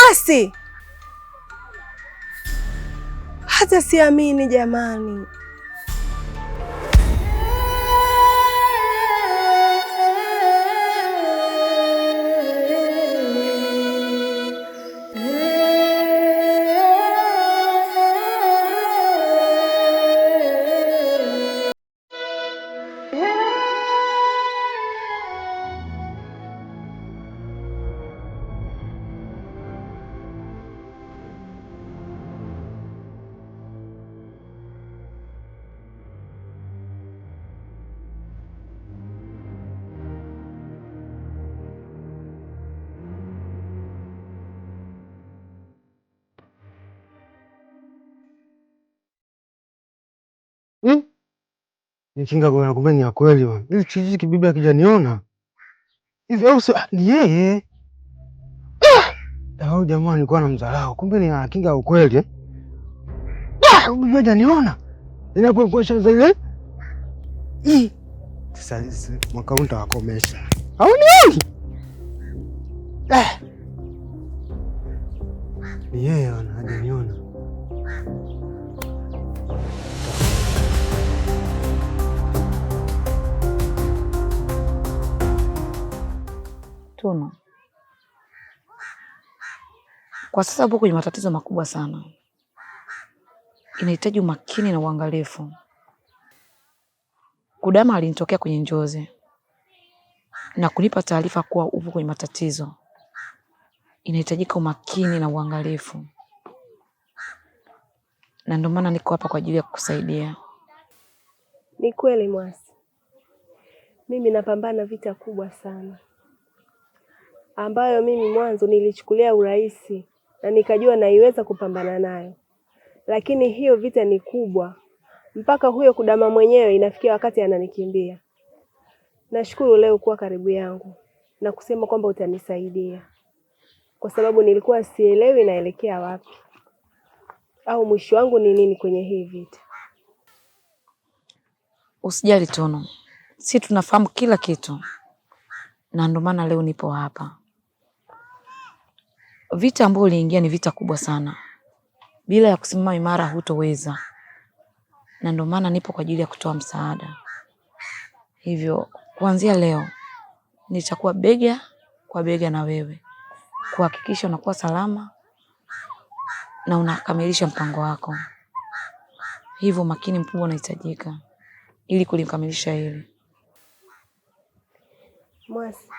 Mwasi, hata siamini jamani. Nikinga kwa kumbe ni ya kweli bwana. Hizi chizi kibibi akijaniona. Hivi au ni yeye? Hao jamaa alikuwa anamdharau. Kumbe ni akinga ukweli eh? Bibi hajaniona. Ninapokuosha zile. Sasa mwaka huu nitawakomesha. Haunioni? Ni yeye hajaniona. Tunu, kwa sasa upo kwenye matatizo makubwa sana. Inahitaji umakini na uangalifu. Kudama alinitokea kwenye njozi na kunipa taarifa kuwa upo kwenye matatizo. Inahitajika umakini na uangalifu, na ndio maana niko hapa kwa ajili ya kukusaidia. Ni kweli Mwasi, mimi napambana vita kubwa sana ambayo mimi mwanzo nilichukulia urahisi na nikajua naiweza kupambana nayo, lakini hiyo vita ni kubwa mpaka huyo Kudama mwenyewe inafikia wakati ananikimbia. Nashukuru leo kuwa karibu yangu na kusema kwamba utanisaidia, kwa sababu nilikuwa sielewi naelekea wapi au mwisho wangu ni nini kwenye hii vita. Usijali Tunu, si tunafahamu kila kitu, na ndio maana leo nipo hapa. Vita ambayo uliingia ni vita kubwa sana, bila ya kusimama imara hutoweza, na ndio maana nipo kwa ajili ya kutoa msaada. Hivyo kuanzia leo nitakuwa bega kwa bega na wewe kuhakikisha unakuwa salama na unakamilisha mpango wako. Hivyo makini mkubwa unahitajika ili kulikamilisha hili. Mwasi,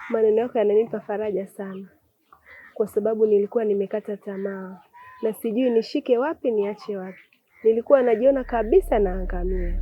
maneno yako yananipa faraja sana, kwa sababu nilikuwa nimekata tamaa na sijui nishike wapi niache wapi. Nilikuwa najiona kabisa naangamia.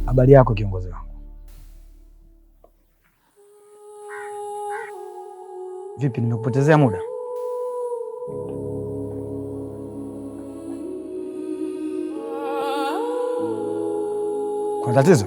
Habari yako kiongozi wangu. Vipi, nimekupotezea muda? Kuna tatizo?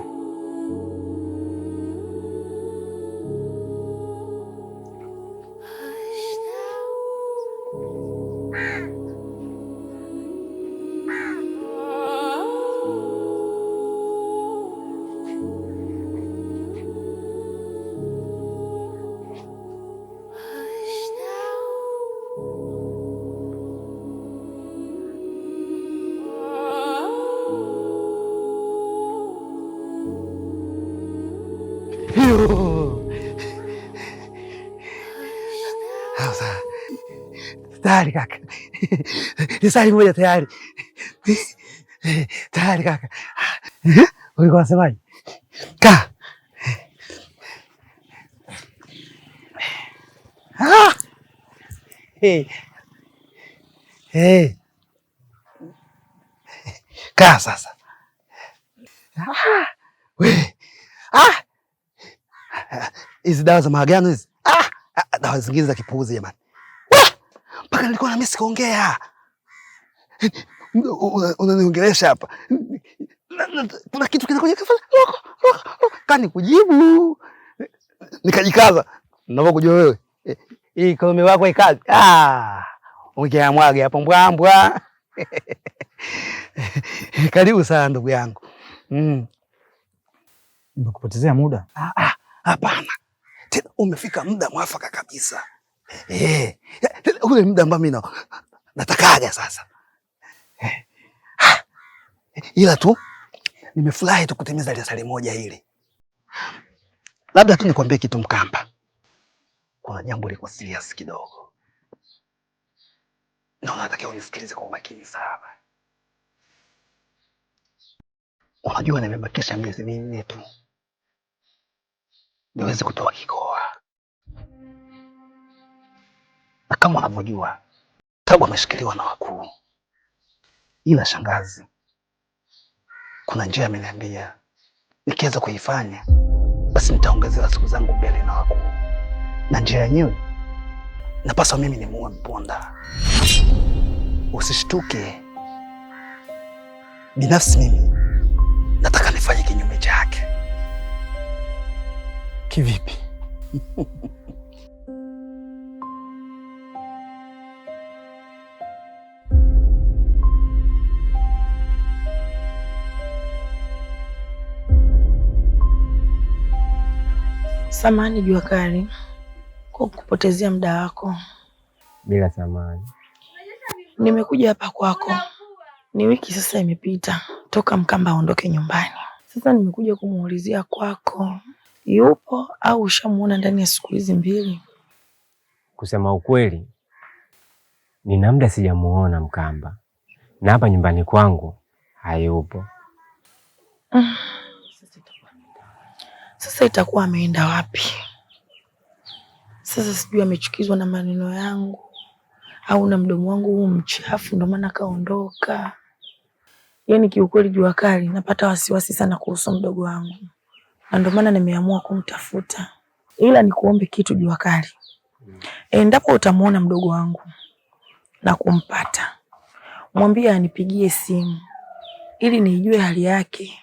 Tayari kaka. Nisali moja tayari. Tayari kaka. Ulikuwa unasemaje? Ka. Hey. Kaa sasa. We. Hizi dawa za maagano hizi. Dawa zingine za kipuuzi jamani. Mpaka nilikuwa na mimi sikuongea. Unaniongelesha hapa. Kuna kitu kinakuja kafanya. Kani kujibu. Nikajikaza. Ninapokujua wewe. Hii kome wako ikazi. Ongea mwage hapo mbwambwa. Karibu sana ndugu yangu. Nimekupotezea muda? Hapana. Tena umefika muda mwafaka kabisa. Ule muda ambao mimi natakaga sasa. Ila tu nimefurahi tu kutimiza ile sali moja hili. Labda tu nikwambie kitu Mkamba. Kuna jambo liko serious kidogo. Na unatakiwa unisikilize kwa makini sana. Unajua nimebakisha miezi minne tu niweze kutoa kikoa. Na kama unavyojua Tabu ameshikiliwa na wakuu. Ila shangazi, kuna njia ameniambia nikiweza kuifanya basi nitaongezewa siku zangu mbele na wakuu. Na njia yenyewe napaswa mimi nimuue Mponda. Usishtuke. Binafsi mimi nataka nifanye kinyume chake. Kivipi? Samahani Jua Kali kwa kupotezea muda wako. Bila samahani. Nimekuja hapa kwako, ni wiki sasa imepita toka Mkamba aondoke nyumbani. Sasa nimekuja kumuulizia kwako, yupo au ushamuona ndani ya siku hizi mbili? Kusema ukweli, nina muda sijamuona Mkamba, na hapa nyumbani kwangu hayupo. Sasa itakuwa ameenda wapi? Sasa sijui amechukizwa na maneno yangu au na mdomo wangu huu mchafu ndio maana kaondoka. Yaani kiukweli Jua Kali napata wasiwasi sana kuhusu mdogo wangu. Na ndio maana nimeamua kumtafuta. Ila nikuombe kitu Jua Kali. Endapo utamuona mdogo wangu na kumpata, mwambie anipigie simu ili nijue hali yake.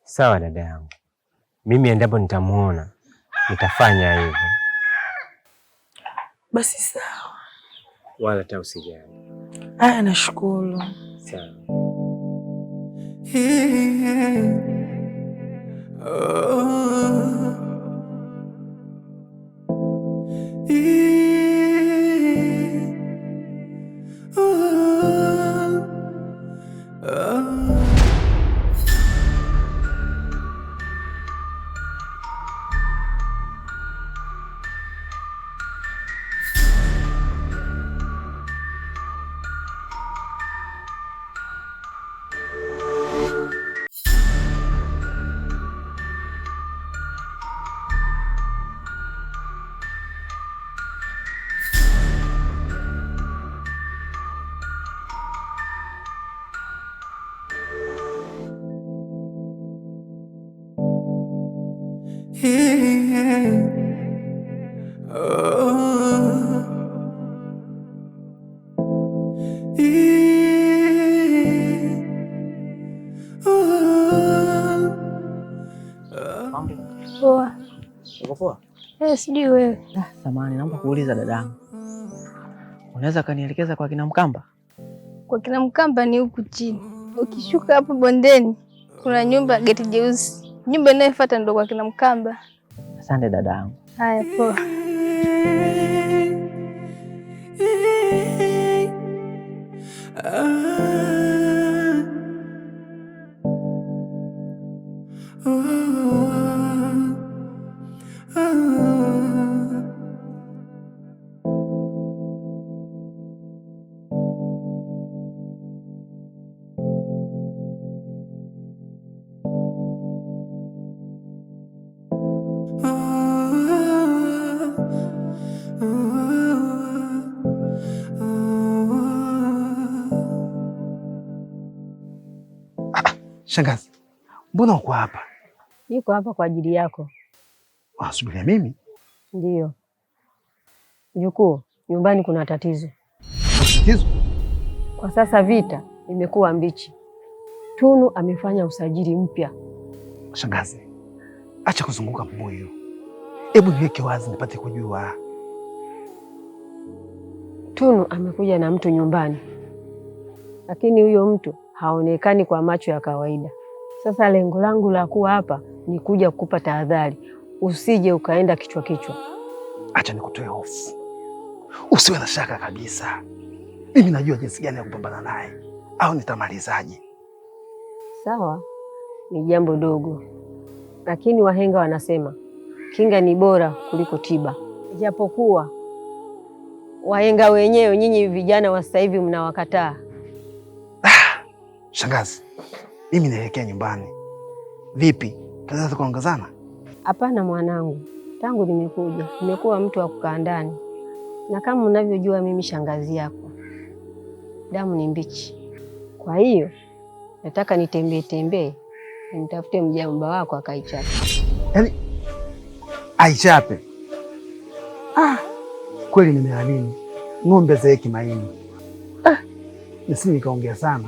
Sawa dada yangu. Mimi endapo nitamuona nitafanya hivyo. Basi sawa. Wala hata usijali. Aya, nashukuru. Sawa. Poa. Uko poa? Sijui wewe. Samahani, naomba kuuliza dadangu. Unaweza kanielekeza kwa kina Mkamba? Kwa kina Mkamba ni huku chini. Ukishuka hapo bondeni kuna nyumba geti jeusi. Nyumba inayofuata ndio kwa kina Mkamba. Asante dadangu. Haya, poa. Shangazi, mbona uko hapa? Niko hapa kwa ajili yako. Unasubiria mimi? Ndiyo. Mjukuu, nyumbani kuna tatizo. Tatizo? Kwa sasa vita imekuwa mbichi. Tunu amefanya usajili mpya. Shangazi, acha kuzunguka mbuyu. Hebu niweke wazi nipate kujua. Tunu amekuja na mtu nyumbani, lakini huyo mtu haonekani kwa macho ya kawaida. Sasa lengo langu la kuwa hapa ni kuja kukupa tahadhari, usije ukaenda kichwa kichwa. Acha nikutoe hofu, usiwe na shaka kabisa. Mimi najua jinsi gani ya kupambana naye, au nitamalizaje. Sawa, ni jambo dogo, lakini wahenga wanasema kinga ni bora kuliko tiba. Japokuwa wahenga wenyewe nyinyi vijana wa sasa hivi mnawakataa. Shangazi, mimi naelekea nyumbani. Vipi, tunaweza kuongozana? Hapana mwanangu, tangu nimekuwa mtu wa kukaa ndani, na kama unavyojua mimi shangazi yako, damu ni mbichi. Kwa hiyo nataka nitembee nimtafute mjomba wako akaichape. Yaani aichape? Kweli nimeamini ng'ombe zeeki maini. Nisi nikaongea sana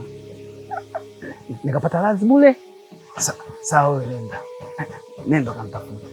nikapata lazi bure. Sawa, wewe nenda kanitafuta.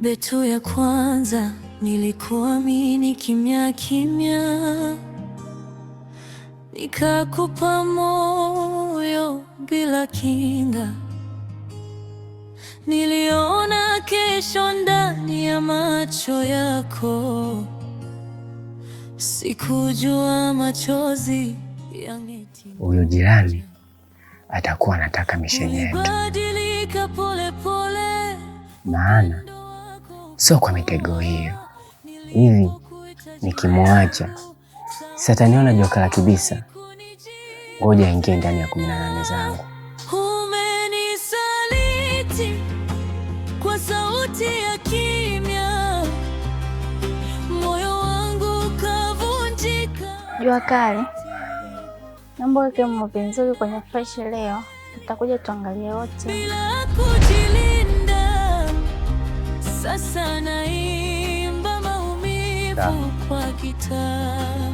Betu ya kwanza nilikuamini kimya kimya, nikakupa moyo bila kinga. Niliona kesho ndani ya macho yako, sikujua machozi yangeti. Huyo jirani atakuwa anataka misheni yetu, maana sio kwa mitego hiyo. Hivi nikimwacha sataniona joka la kibisa. Ngoja ingie ndani ya 18 zangu. Umenisaliti kwa sauti ya kimya, moyo wangu kavunjika. Jua kali, naomba weke mapenzi nzuri kwenye fresh leo, tutakuja tuangalie wote. Bila kujilinda, sasa naimba maumivu kwa gitaa.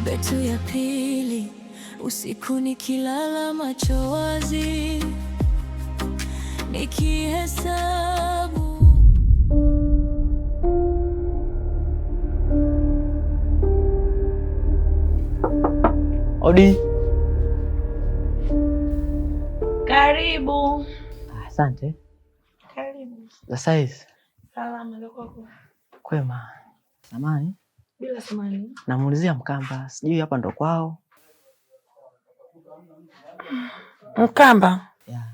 Betu ya pili, usiku nikilala macho wazi, nikihesabu. Odi. Karibu. Asante. Karibu. Za size. Salama ndio kwako. Kwema. Samani. Bila samani. Namuulizia Mkamba, sijui hapa ndo kwao. Mkamba? Yeah.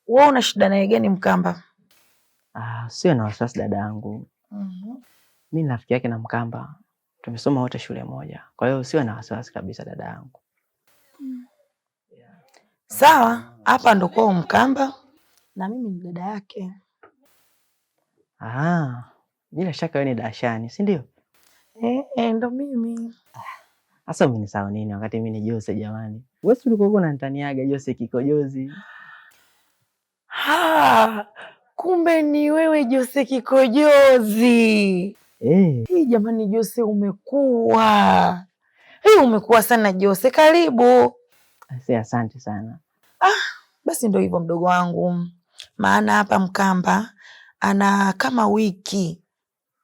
Wewe una shida naye gani Mkamba? Sio na wasiwasi dadangu. Mhm. Mimi ni rafiki yake na Mkamba. Tumesoma wote shule moja. Kwa hiyo sio na wasiwasi kabisa dadangu. Sawa, hapa ndo kwao Mkamba na mimi ni dada yake. Bila shaka wewe ni Dashani, si ndio? Ndo mimi. Sasa umenisahau nini wakati mimi ni Jose jamani? Wewe ulikuwa unanitaniaga Jose kikojozi. Kumbe ni wewe Jose kikojozi. Hii jamani Jose umekuwa. Umekuwa sana Jose, karibu. Asante sana. Basi ndo hivyo mdogo wangu. maana hapa Mkamba ana kama wiki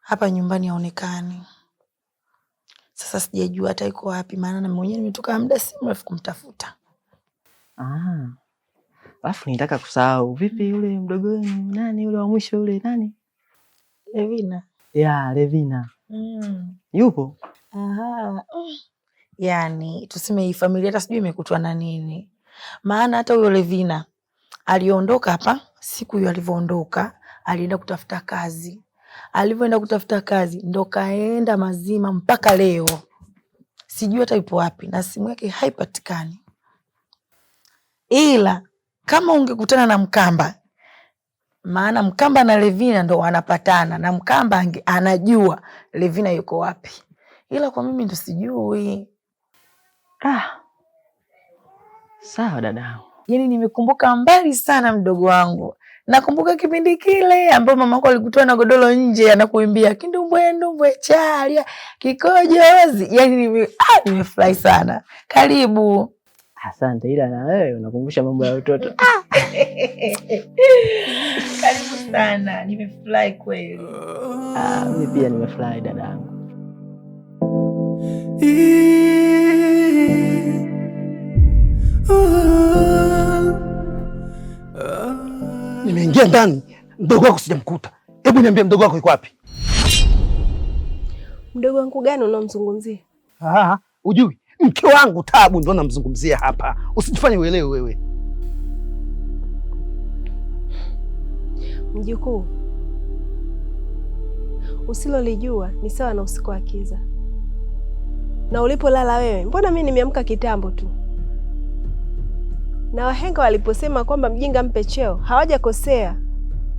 hapa nyumbani haonekani. Sasa sijajua hata yuko wapi, maana na mwenyewe nimetoka muda si mrefu kumtafuta. Alafu nitaka kusahau, vipi yule mdogo wenu nani yule wa mwisho yule nani? Levina. Ya, Levina. Yupo? Yaani tuseme hii familia hata sijui imekutwa na nini. Maana hata huyo Levina aliondoka hapa, siku hiyo alivyoondoka, alienda kutafuta kazi. Alivyoenda kutafuta kazi ndo kaenda mazima mpaka leo. Sijui hata yupo wapi na simu yake haipatikani. Ila kama ungekutana na Mkamba, maana Mkamba na Levina ndo wanapatana na Mkamba anajua Levina yuko wapi. Ila kwa mimi ndo sijui. Sawa dadangu. Yaani nimekumbuka mbali sana mdogo wangu. Nakumbuka kipindi kile ambapo mamako alikutoa na godoro nje anakuimbia kindumbwe ndumbwe chalia kikojozi. Yaani nimefurahi sana. Karibu. Asante, ila na wewe unakumbusha mambo ya utoto. Karibu sana. Nimefurahi kweli. Mimi pia nimefurahi dadangu. Nimeingia ndani, mdogo wako sijamkuta. Hebu niambie mdogo wako yuko wapi? Mdogo wangu gani unaomzungumzia? Ujui mke wangu Tabu ndo namzungumzia hapa. Usijifanye uelewe wewe. Mjukuu, usilolijua ni sawa na usiku wa kiza. Na ulipolala wewe, mbona mimi nimeamka kitambo tu? Na wahenga waliposema kwamba mjinga mpe cheo, hawajakosea.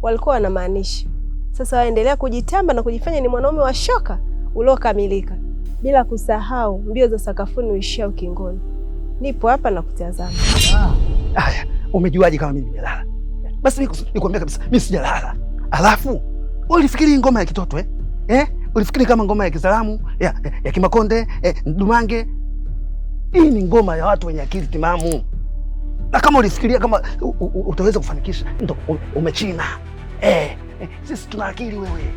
Walikuwa wanamaanisha. Sasa waendelea kujitamba na kujifanya ni mwanaume wa shoka uliokamilika, bila kusahau mbio za sakafuni uishia ukingoni. Nipo hapa na kutazama. Haya, umejuaje kama mimi nimelala? Basi nikwambia kabisa, mimi sijalala. Alafu ulifikiri ngoma ya kitoto ulifikiri kama ngoma ya Kizalamu, ya Kimakonde, Ndumange? Hii ni ngoma ya watu wenye akili timamu. Na kama ulifikiria kama utaweza kufanikisha, ndo umechina. Sisi tuna akili wewe.